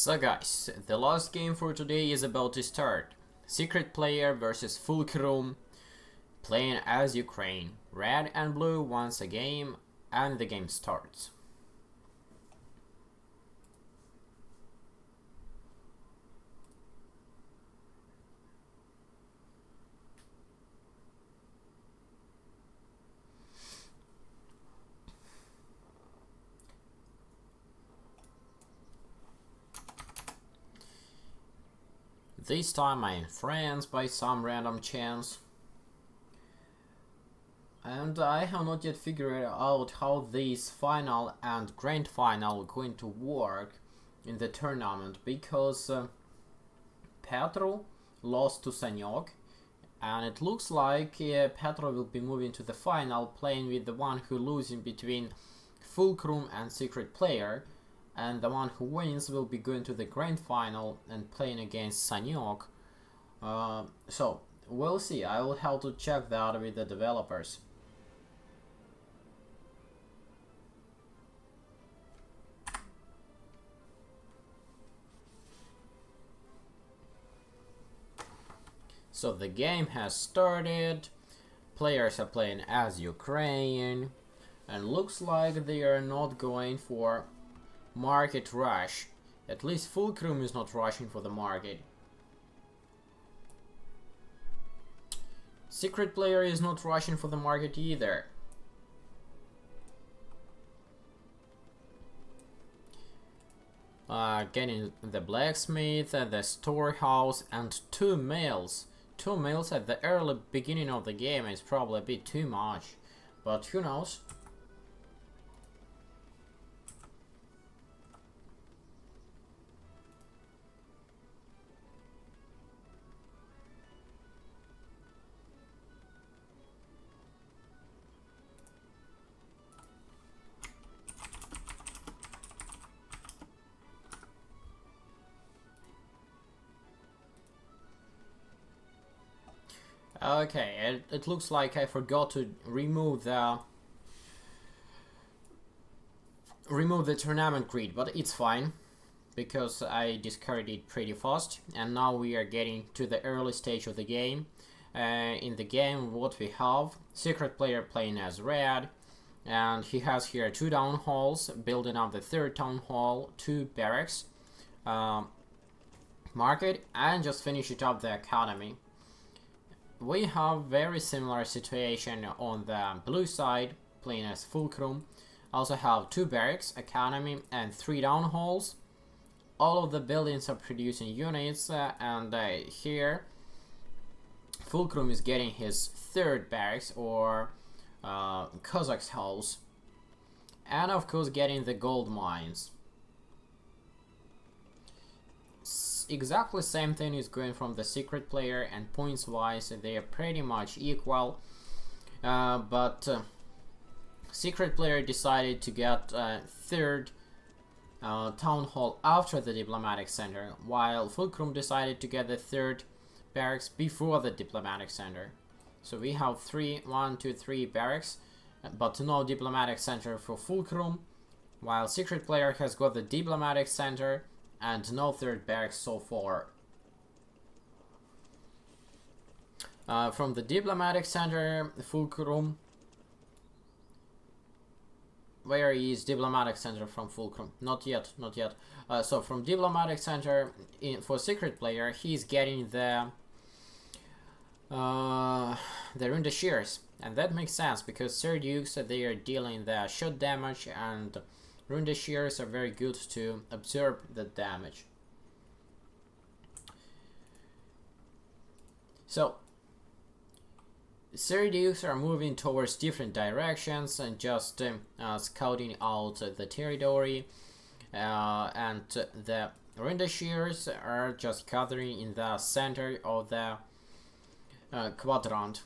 So guys, the last game for today is about to start. SecretPlayer versus Fulkrum, playing as Ukraine. Red and blue wants a game, and the game starts. This time I am France by some random chance. And I have not yet figured out how this final and grand final are going to work in the tournament, because Petro lost to Sanyok, and it looks like Petro will be moving to the final, playing with the one who losing between Fulkrum and SecretPlayer, and the one who wins will be going to the grand final and playing against Sanyok. So we'll see. I will have to check that with the developers. So the game has started. Players are playing as Ukraine, and looks like they are not going for market rush. At least Fulkrum is not rushing for the market. SecretPlayer is not rushing for the market either. Getting the blacksmith, the storehouse, and two mills. Two mills at the early beginning of the game is probably a bit too much, but who knows. Okay, it looks like I forgot to remove the tournament grid, but it's fine because I discarded it pretty fast, and now we are getting to the early stage of the game. In the game, what we have, SecretPlayer playing as red, and he has here two town halls, building up the third town hall, two barracks, market, and just finish it up the academy. We have very similar situation on the blue side, playing as Fulkrum. Also have two barracks, academy, and three town halls. All of the buildings are producing units, and here Fulkrum is getting his third barracks, or Cossacks house, and of course getting the gold mines. Exactly same thing is going from the SecretPlayer, and points wise they are pretty much equal, but SecretPlayer decided to get third town hall after the diplomatic center, while Fulkrum decided to get the third barracks before the diplomatic center. So we have 1, 2, 3 barracks, but no diplomatic center for Fulkrum, while SecretPlayer has got the diplomatic center and no third barracks so far. From the diplomatic center, Fulkrum. Where is diplomatic center from Fulkrum? Not yet, not yet. So from diplomatic center for SecretPlayer, he's getting the Runda shears, and that makes sense because Sir Dukes they are dealing the shot damage, and Runda shears are very good to absorb the damage. So Sir Dukes are moving towards different directions and just scouting out the territory, and the Runda shears are just gathering in the center of the quadrant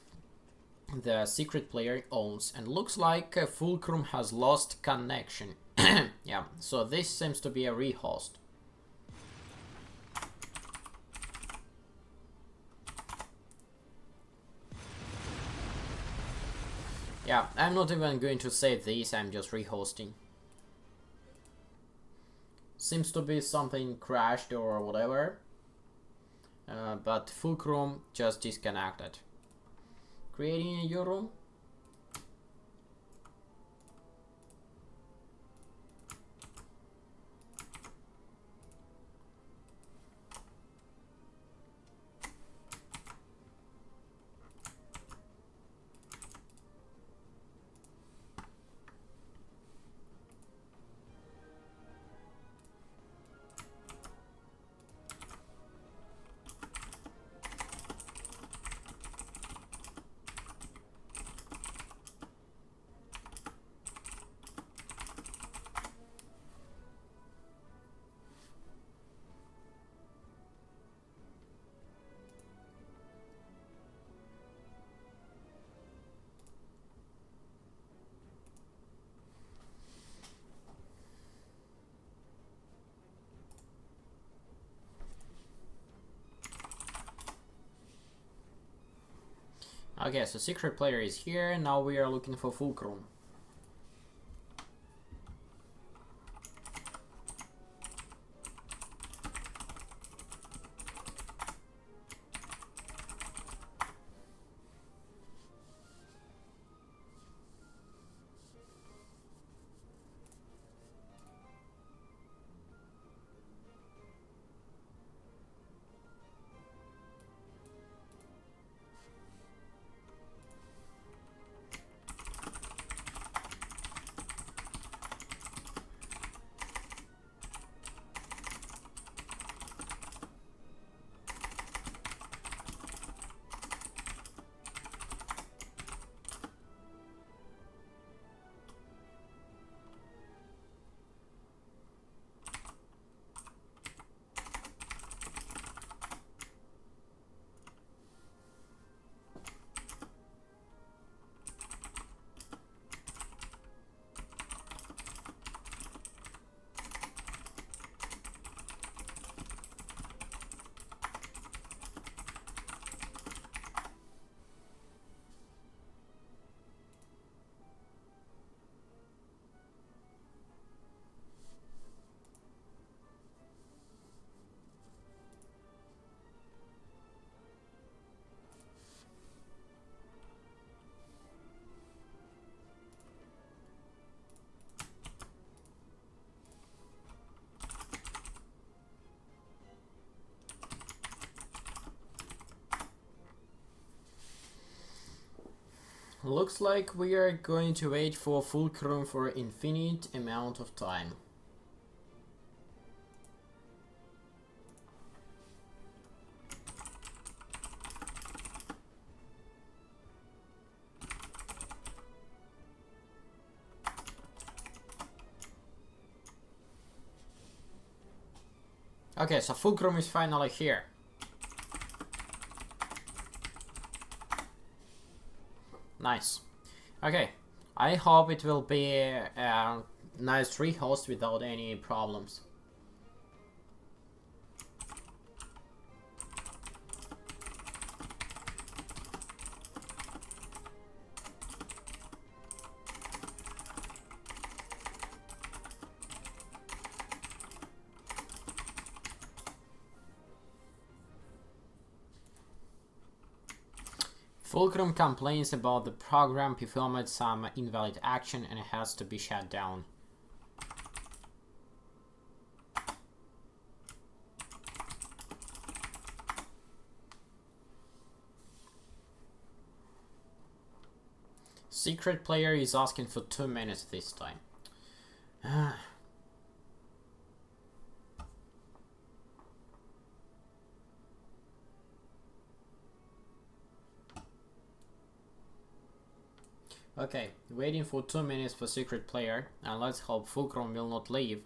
the SecretPlayer owns, and looks like Fulkrum has lost connection. Yeah, so this seems to be a rehost. Yeah, I'm not even going to save this, I'm just rehosting. seems to be something crashed or whatever. But Fulkrum just disconnected. Creating a new room. Okay, so SecretPlayer is here. Now we are looking for Fulkrum. Looks like we are going to wait for Fulkrum for an infinite amount of time. Okay, so Fulkrum is finally here. Nice. Okay, I hope it will be a nice rehost without any problems. Fulkrum complains about the program performed some invalid action and has to be shut down. SecretPlayer is asking for 2 minutes this time. Okay, waiting for 2 minutes for SecretPlayer, and let's hope Fulkrum will not leave.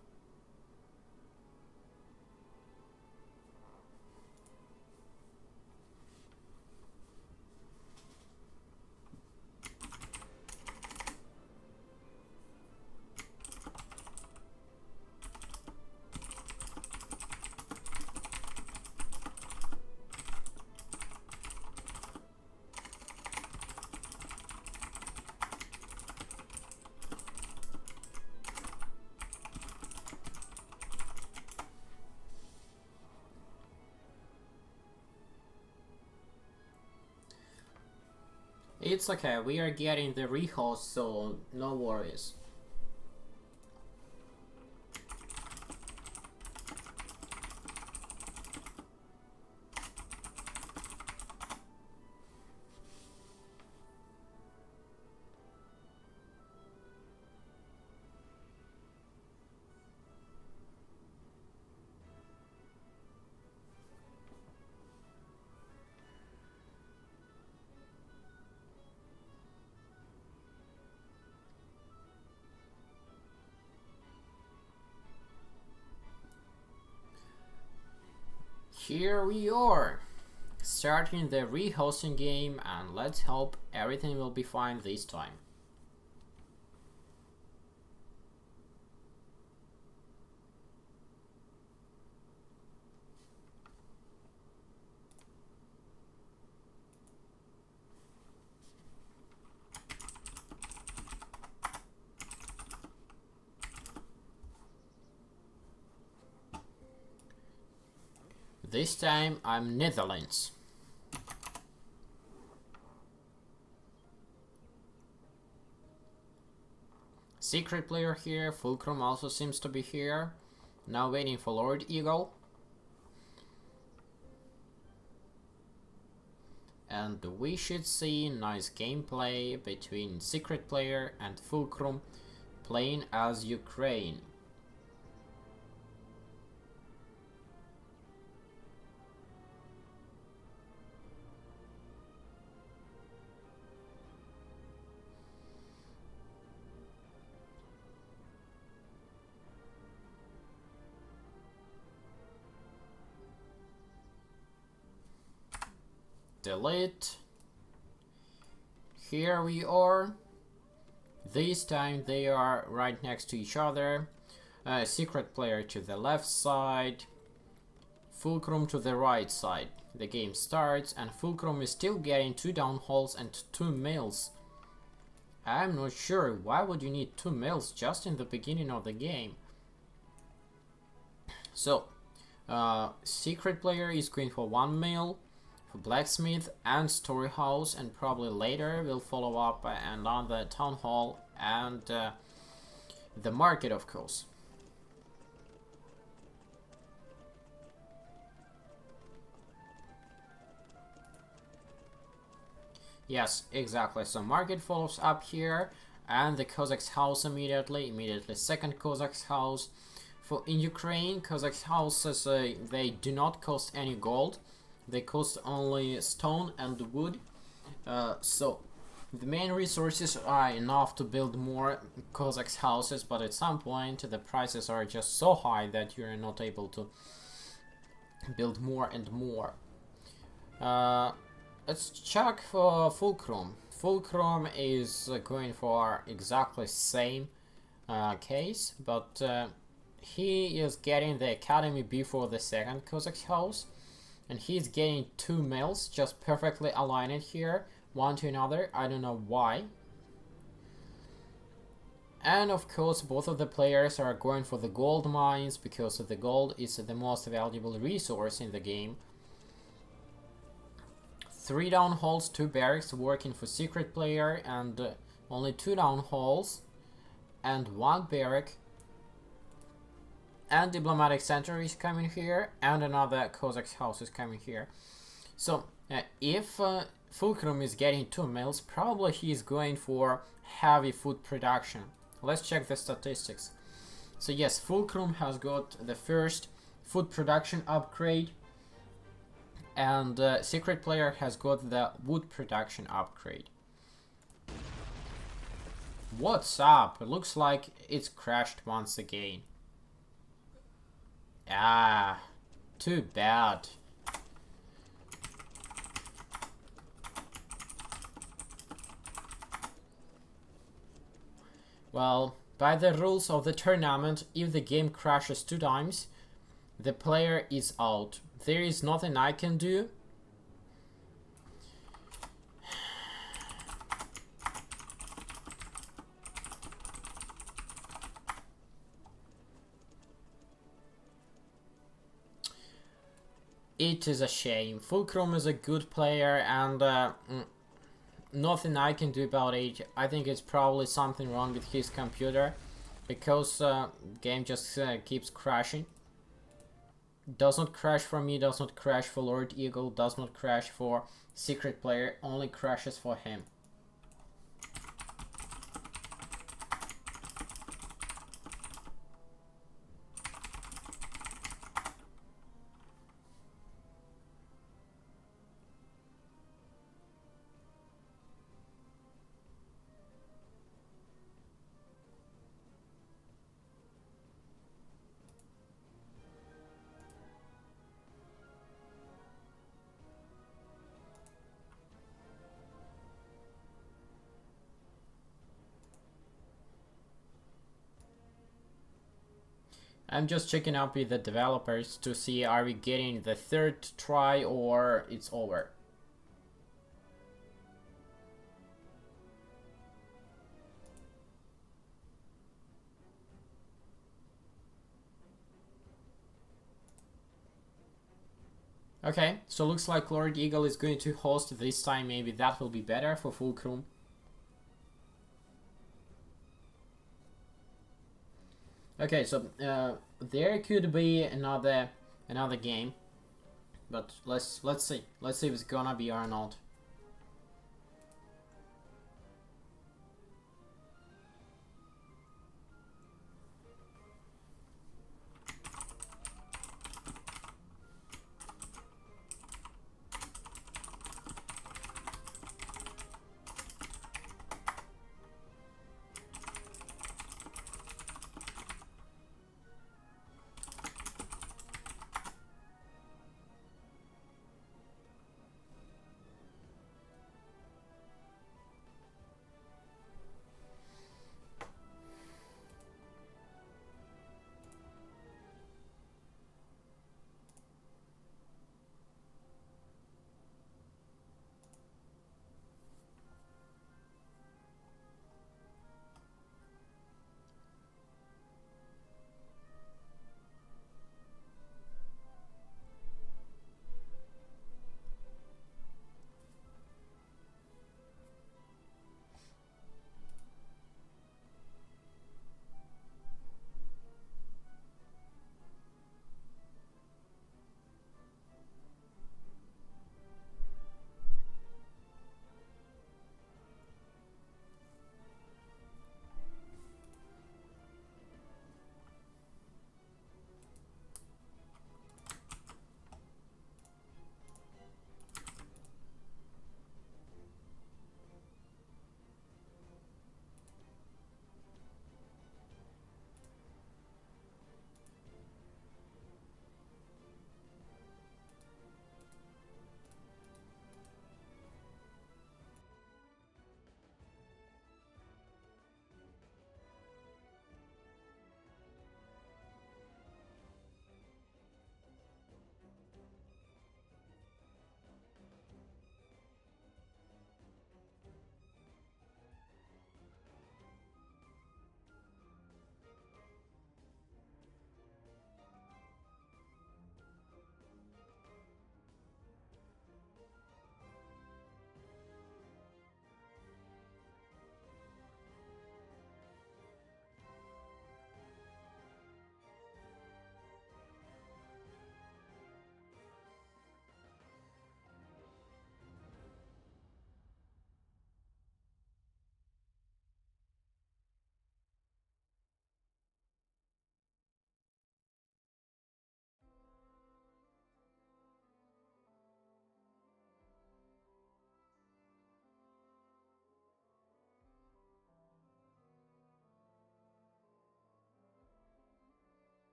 It's okay, we are getting the rehost, so no worries. Here we are, starting the rehosting game, and let's hope everything will be fine this time. This time I'm Netherlands. SecretPlayer here, Fulkrum also seems to be here. Now waiting for Lord Eagle. And we should see nice gameplay between SecretPlayer and Fulkrum playing as Ukraine. Delete. Here we are. This time they are right next to each other. SecretPlayer to the left side, Fulkrum to the right side. The game starts and Fulkrum is still getting 2 down holes and 2 mills. I'm not sure why would you need 2 mills just in the beginning of the game. So SecretPlayer is going for 1 mill, for blacksmith and storehouse, and probably later we'll follow up and on the town hall and the market, of course. Yes, exactly. So market follows up here, and the Cossacks house immediately second Cossacks house. For in Ukraine, Cossacks houses they do not cost any gold, they cost only stone and wood. So the main resources are enough to build more Cossacks houses, but at some point the prices are just so high that you're not able to build more and more. Let's check for Fulkrum. Fulkrum is going for exactly same case, but he is getting the academy before the second Cossack house, and he's getting 2 mills just perfectly aligned here, one to another. I don't know why. And of course both of the players are going for the gold mines because the gold is the most valuable resource in the game. 3 down holes, 2 barracks working for SecretPlayer, and only 2 down holes and 1 barrack. And diplomatic center is coming here, and another Cossack house is coming here. So if Fulkrum is getting 2 mills, probably he is going for heavy food production. Let's check the statistics. So yes, Fulkrum has got the first food production upgrade, and SecretPlayer has got the wood production upgrade. What's up? It looks like it's crashed once again. Ah, too bad. Well, by the rules of the tournament, if the game crashes 2 times, the player is out. There is nothing I can do. It is a shame. Fulkrum is a good player, and nothing I can do about it. I think it's probably something wrong with his computer, because game just keeps crashing. Does not crash for me, does not crash for Lord Eagle, does not crash for SecretPlayer, only crashes for him. I'm just checking up with the developers to see are we getting the third try or it's over. Okay, so looks like Lord Eagle is going to host this time. Maybe that will be better for Fulkrum. Okay, so there could be another game, but let's see if it's gonna be or not.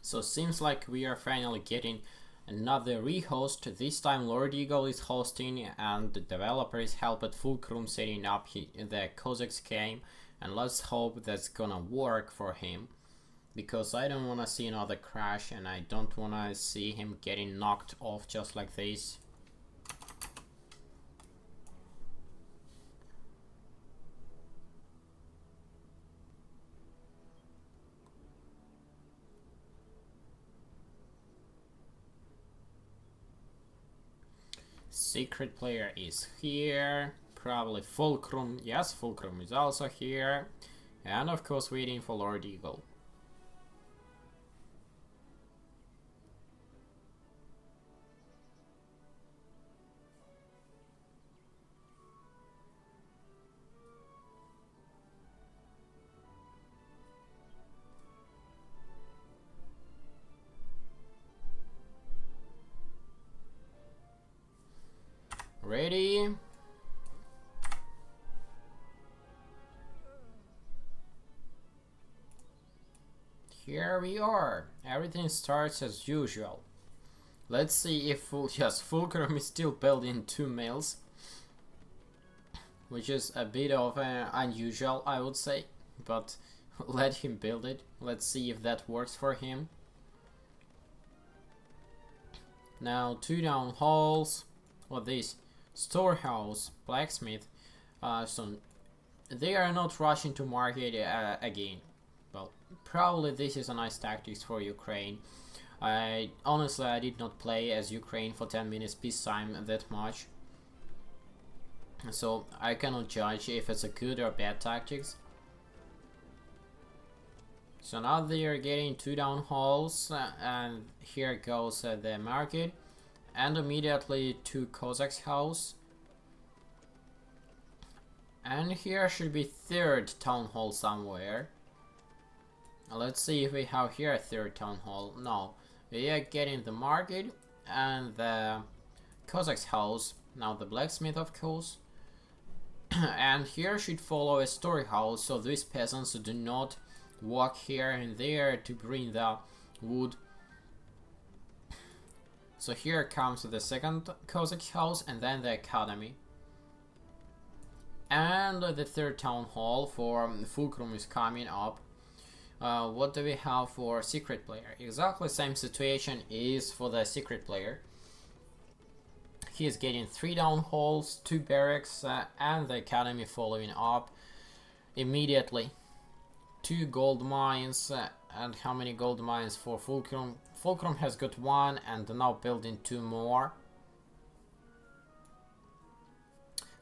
So seems like we are finally getting another rehost. This time Lord Eagle is hosting and the developers help at Fulkrum setting up the Cossacks game, and let's hope that's gonna work for him, because I don't wanna see another crash and I don't wanna see him getting knocked off just like this. SecretPlayer is here, probably Fulkrum. Yes, Fulkrum is also here, and of course waiting for Lord Eagle. Ready? Here we are. Everything starts as usual. Let's see if Fulkrum is still building 2 mills, which is a bit of unusual, I would say, but let him build it. Let's see if that works for him. Now 2 down halls. What this? Storehouse, blacksmith. So they are not rushing to market again. Well, probably this is a nice tactics for Ukraine. Honestly, I did not play as Ukraine for 10 minutes peacetime that much, so I cannot judge if it's a good or bad tactics. So now they are getting 2 down halls, and here goes the market, and immediately to Cossacks house, and here should be 3rd town hall somewhere. Let's see if we have here a 3rd town hall. No, we are getting the market and the Cossacks house, now the blacksmith of course, and here should follow a storehouse, so these peasants do not walk here and there to bring the wood. So here comes the 2nd Cossack house and then the academy. And the 3rd town hall for Fulkrum is coming up. What do we have for SecretPlayer? Exactly same situation is for the SecretPlayer. He is getting 3 down halls, 2 barracks, and the academy following up immediately. 2 gold mines, and how many gold mines for Fulkrum? Fulkrum has got 1 and now building 2 more.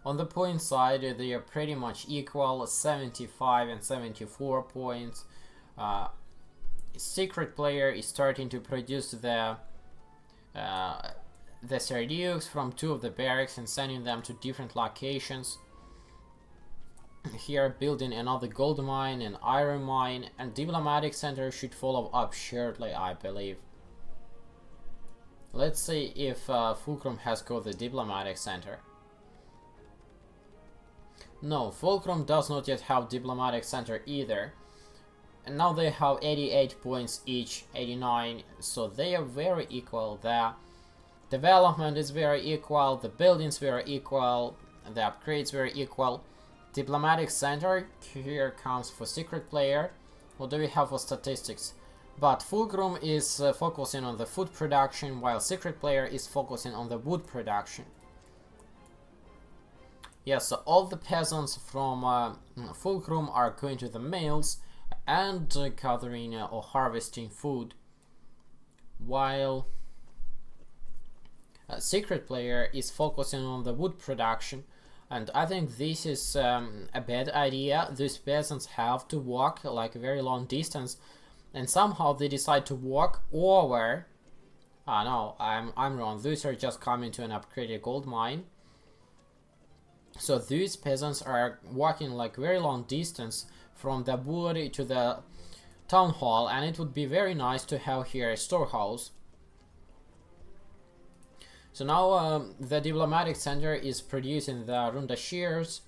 On the point side, they are pretty much equal, 75 and 74 points. SecretPlayer is starting to produce the Sardukes from 2 of the barracks and sending them to different locations. Here building another gold mine and iron mine, and diplomatic center should follow up shortly, I believe. Let's see if Fulkrum has got the diplomatic center. No, Fulkrum does not yet have diplomatic center either. And now they have 88 points each, 89, so they are very equal. The development is very equal, the buildings very equal, the upgrades very equal. Diplomatic center here comes for SecretPlayer. What do we have for statistics? But Fulkrum is focusing on the food production, while SecretPlayer is focusing on the wood production. Yes, so all the peasants from Fulkrum are going to the mills and gathering or harvesting food, while SecretPlayer is focusing on the wood production. And I think this is a bad idea. These peasants have to walk like a very long distance, and somehow they decide to walk over. No, I'm wrong. These are just coming to an upgraded gold mine. So these peasants are walking like very long distance from the wood to the town hall, and it would be very nice to have here a storehouse. So now the diplomatic center is producing the Runda shears,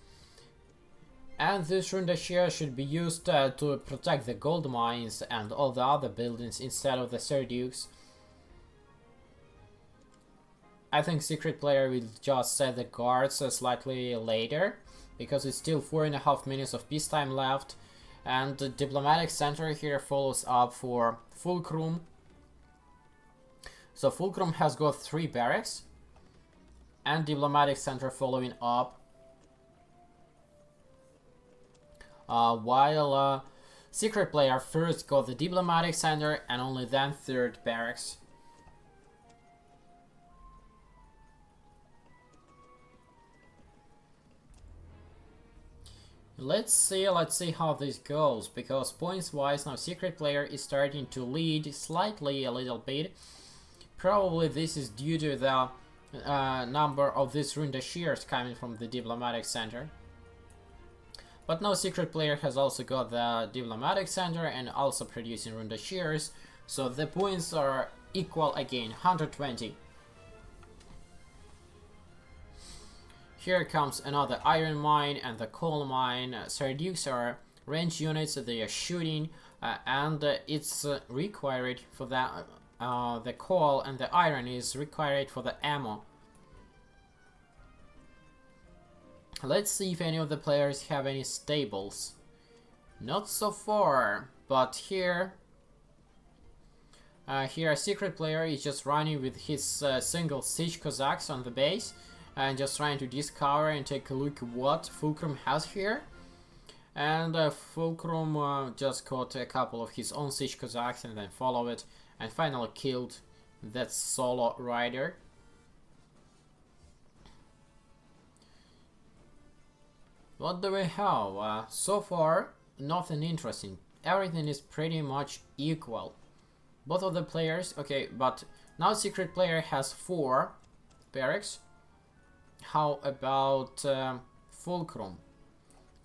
And this runda share should be used to protect the gold mines and all the other buildings instead of the Serdukes. I think SecretPlayer will just set the guards slightly later, because it's still 4.5 minutes of peacetime left, and the diplomatic center here follows up for Fulkrum. So Fulkrum has got 3 barracks, and diplomatic center following up, while SecretPlayer first got the diplomatic center and only then 3rd barracks. Let's see how this goes, because points wise now SecretPlayer is starting to lead slightly a little bit. Probably this is due to the number of these runda shears coming from the diplomatic center. But now SecretPlayer has also got the diplomatic center and also producing runda shears, so the points are equal again, 120. Here comes another iron mine and the coal mine. Serdukes are range units that they are shooting, and it's required for that. The coal and the iron is required for the ammo. Let's see if any of the players have any stables. Not so far, but here SecretPlayer is just running with his single siege Cossacks on the base, and just trying to discover and take a look what Fulkrum has here. And Fulkrum just caught a couple of his own siege Cossacks and then followed it, and finally killed that solo rider. What do we have? So far, nothing interesting. Everything is pretty much equal. Both of the players, okay, but now SecretPlayer has 4 barracks. How about Fulkrum?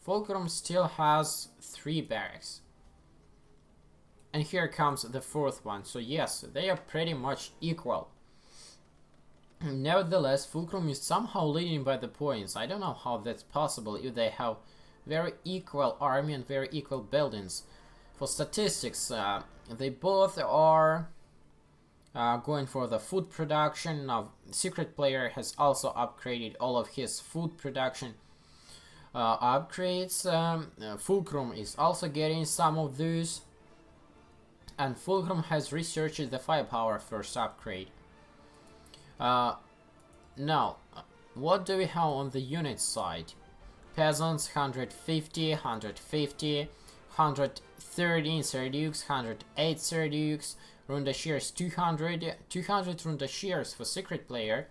Fulkrum still has 3 barracks. And here comes the 4th one, so yes, they are pretty much equal. Nevertheless, Fulkrum is somehow leading by the points. I don't know how that's possible if they have very equal army and very equal buildings. For statistics, they both are going for the food production. Now, SecretPlayer has also upgraded all of his food production upgrades. Fulkrum is also getting some of those. And Fulkrum has researched the firepower first upgrade. Now, what do we have on the unit side? Peasants 150, 150, 113 Serdukes, 108 Serdukes, runda shears 200, 200 runda shears for SecretPlayer,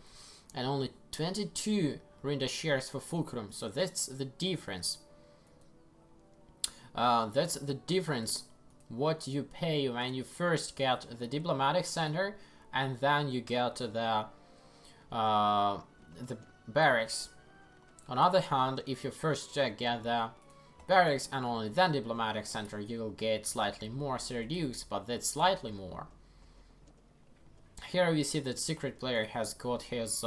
and only 22 runda shears for Fulkrum. So that's the difference. That's the difference what you pay when you first get the diplomatic center and then you get the barracks. On the other hand, if you first get the barracks and only then diplomatic center, you will get slightly more Serdukes, but that's slightly more. Here we see that SecretPlayer has got his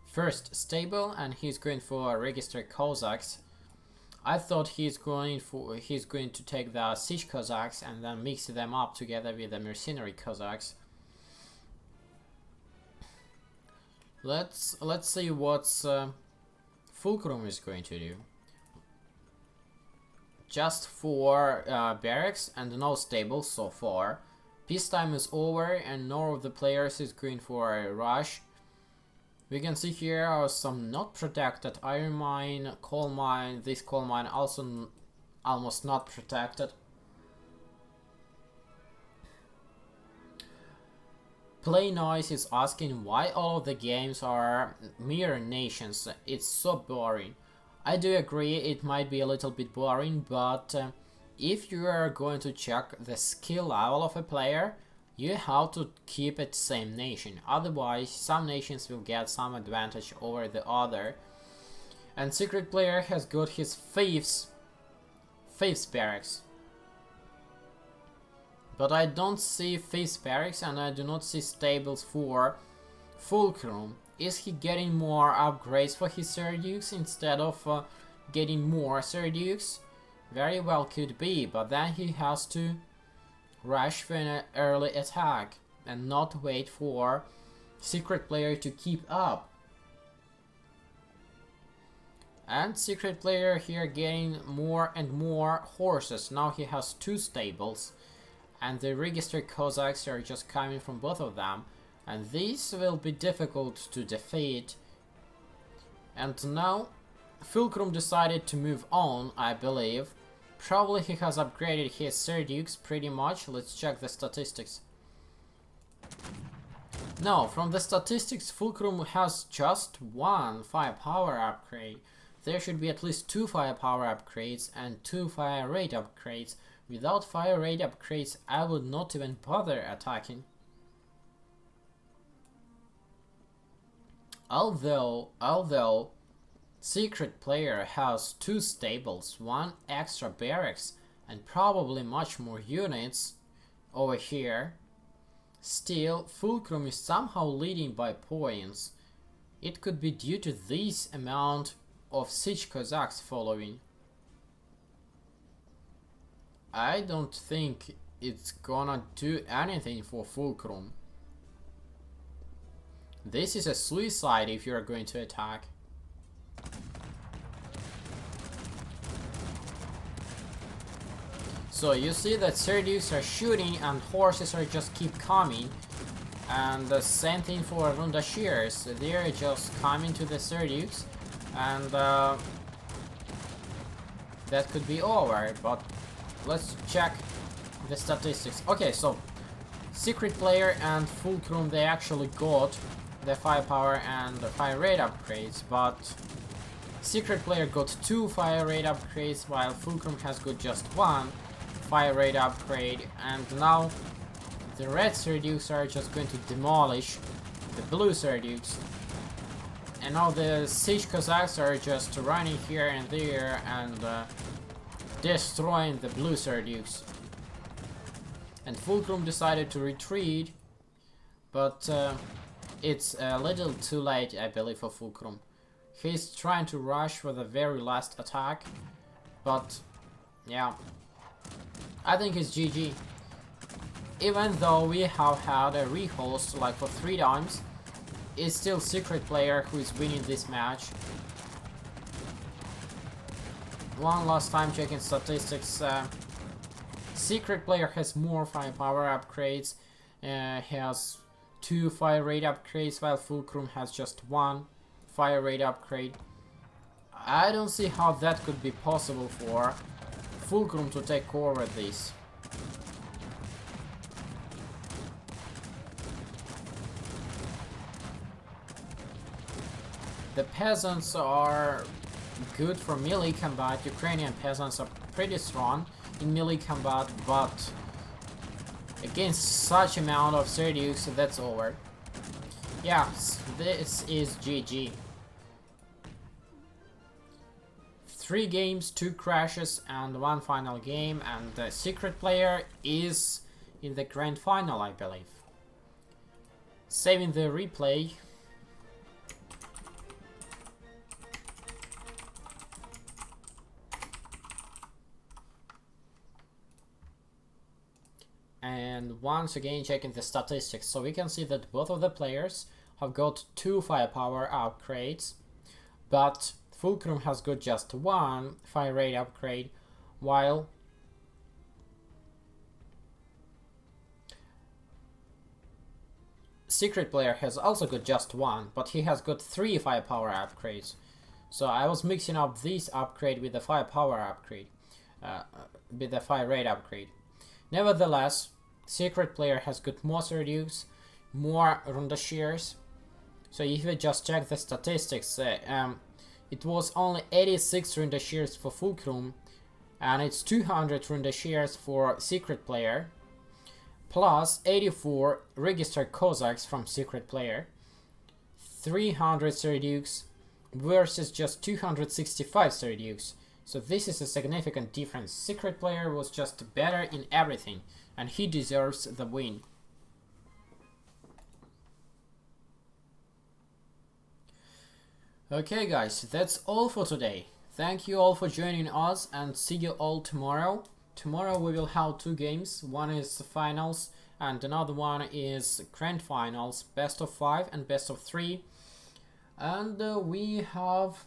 first stable and he's going for registered Cossacks. I thought he's going to take the siege Cossacks and then mix them up together with the mercenary Cossacks. Let's see what Fulkrum is going to do. Just 4 barracks and no stables so far. Peacetime is over and none of the players is going for a rush. We can see here are some not protected iron mine, coal mine. This coal mine also almost not protected. Play Noise is asking why all of the games are mirror nations. It's so boring. I do agree it might be a little bit boring, but if you are going to check the skill level of a player, you have to keep it same nation. Otherwise, some nations will get some advantage over the other. And SecretPlayer has got his fifth barracks. But I don't see 5th barracks and I do not see stables for Fulkrum. Is he getting more upgrades for his Serdukes instead of getting more Serdukes? Very well could be, but then he has to rush for an early attack and not wait for SecretPlayer to keep up. And SecretPlayer here getting more and more horses. Now he has 2 stables, and the registered Cossacks are just coming from both of them, and this will be difficult to defeat. And now Fulkrum decided to move on, I believe. Probably he has upgraded his Serdukes pretty much. Let's check the statistics. No, from the statistics, Fulkrum has just 1 firepower upgrade. There should be at least 2 firepower upgrades and 2 fire rate upgrades. Without fire rate upgrades, I would not even bother attacking. Although SecretPlayer has 2 stables, 1 extra barracks, and probably much more units over here. Still, Fulkrum is somehow leading by points. It could be due to this amount of siege Cossacks following. I don't think it's gonna do anything for Fulkrum. This is a suicide if you're going to attack. So you see that Serdukes are shooting and horses are just keep coming. And the same thing for Rundashirs. They're just coming to the Serdukes, and that could be over. But let's check the statistics. Okay, so SecretPlayer and Fulkrum, they actually got the firepower and the fire rate upgrades, but SecretPlayer got 2 fire rate upgrades while Fulkrum has got just 1 fire rate upgrade. And now the red Serdukes are just going to demolish the blue Serdukes, and now the siege Cossacks are just running here and there and destroying the blue Serdukes. And Fulkrum decided to retreat, but it's a little too late, I believe, for Fulkrum. He's trying to rush for the very last attack, but yeah, I think it's GG. Even though we have had a rehost like for 3 times, it's still SecretPlayer who is winning this match. One last time checking statistics. SecretPlayer has more firepower upgrades. He has 2 fire rate upgrades, while Fulkrum has just 1 fire rate upgrade. I don't see how that could be possible for Fulkrum to take over this. The peasants are good for melee combat. Ukrainian peasants are pretty strong in melee combat, but against such amount of Serdukes, that's over. Yes, this is GG. 3 games, 2 crashes, and 1 final game, and the SecretPlayer is in the grand final, I believe. Saving the replay. And once again checking the statistics, so we can see that both of the players have got 2 firepower upgrades, but Fulkrum has got just 1 fire rate upgrade, while SecretPlayer has also got just 1, but he has got 3 firepower upgrades. So I was mixing up this upgrade with the firepower upgrade, with the fire rate upgrade. Nevertheless, SecretPlayer has got more Serdukes, more Rundashirs. So if you just check the statistics, it was only 86 Rundashirs for Fulkrum, and it's 200 Rundashirs for SecretPlayer, plus 84 registered Cossacks from SecretPlayer, 300 Serdukes versus just 265 Serdukes. So this is a significant difference. SecretPlayer was just better in everything, and he deserves the win. Okay guys, that's all for today. thank you all for joining us and see you all tomorrow. Tomorrow we will have two games. One is the finals and another one is grand finals, best of 5 and best of 3. And we have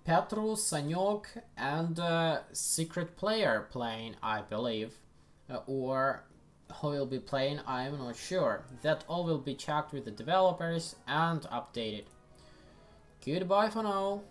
Petru, Sanyok and SecretPlayer playing, I believe. Or who will be playing, I am not sure. That all will be checked with the developers and updated. Goodbye for now.